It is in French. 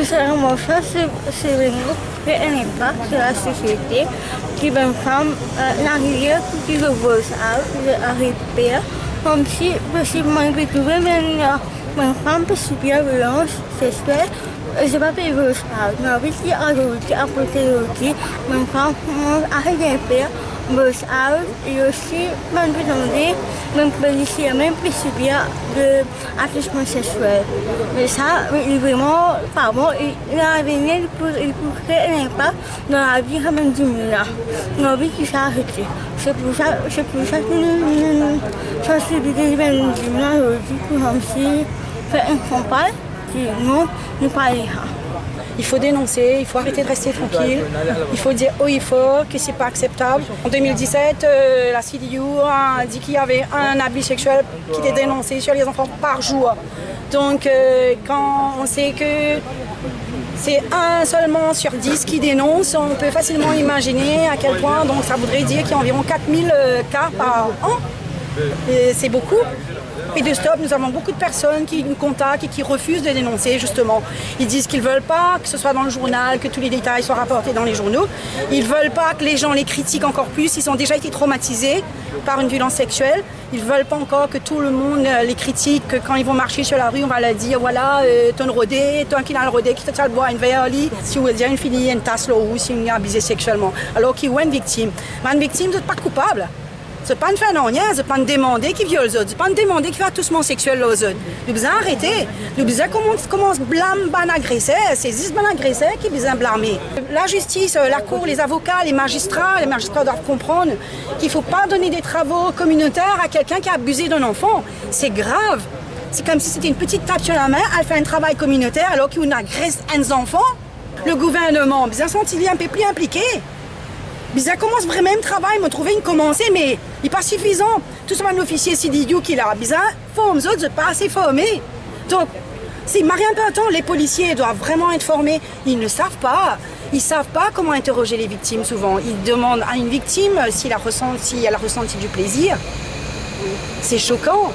Sincèrement, ça, c'est vraiment fait un impact sur la société qui va femme n'arrive qui le voit ça, qui arrive pas, comme si possiblement il peut trouver une femme peut subir la violence sexuelle. C'est pas pour le ça, mais si à côté de une femme arrive pas. Burst out et aussi même demander, même policier, même peut subir de attachement sexuel. Mais ça, il est vraiment pas bon. Il a venu pour créer un impact dans la vie même du monde. Dans la vie qui s'est arrêtée. C'est pour ça que nous sensibiliser les gens aujourd'hui pour aussi faire un campagne qui nous parle. Il faut dénoncer, il faut arrêter de rester tranquille, il faut dire haut et fort que c'est pas acceptable. En 2017, la CDU a dit qu'il y avait un abus sexuel qui était dénoncé sur les enfants par jour. Donc quand on sait que c'est un seulement sur 10 qui dénonce, on peut facilement imaginer à quel point, donc ça voudrait dire qu'il y a environ 4000 cas par an. C'est beaucoup. Et de Stop, nous avons beaucoup de personnes qui nous contactent et qui refusent de dénoncer justement. Ils disent qu'ils ne veulent pas que ce soit dans le journal, que tous les détails soient rapportés dans les journaux. Ils ne veulent pas que les gens les critiquent encore plus. Ils ont déjà été traumatisés par une violence sexuelle. Ils ne veulent pas encore que tout le monde les critique, que quand ils vont marcher sur la rue, on va leur dire voilà, ton rodé, toi qui as le rodé, qui te tient le bois, une verre, si vous voulez dire une fille, une tasse l'eau, ou si on est abusé sexuellement. Alors qu'il y a une victime. Mais une victime, vous n'êtes pas coupable. C'est pas une fin non, c'est pas une demander qui viole les autres, c'est pas une demander qui fait attouchement sexuel aux autres. Nous besoin arrêter. Nous besoin commence blâme ban agresseur, c'est juste ban agresseur qui besoin blâmer. La justice, la cour, les avocats, les magistrats doivent comprendre qu'il faut pas donner des travaux communautaires à quelqu'un qui a abusé d'un enfant. C'est grave. C'est comme si c'était une petite tape sur la main, elle fait un travail communautaire alors qu'on agresse un enfant. Le gouvernement, besoin sentir un peu plus impliqué. Bizarre commence vraiment le travail, me trouver une commencée, mais il n'est pas suffisant. Tout ça, un officier CDU qui est là, bizarre, forme autres, c'est pas assez formé. Donc, c'est Marie important, les policiers doivent vraiment être formés. Ils ne savent pas. Ils ne savent pas comment interroger les victimes souvent. Ils demandent à une victime si elle a ressenti du plaisir. C'est choquant.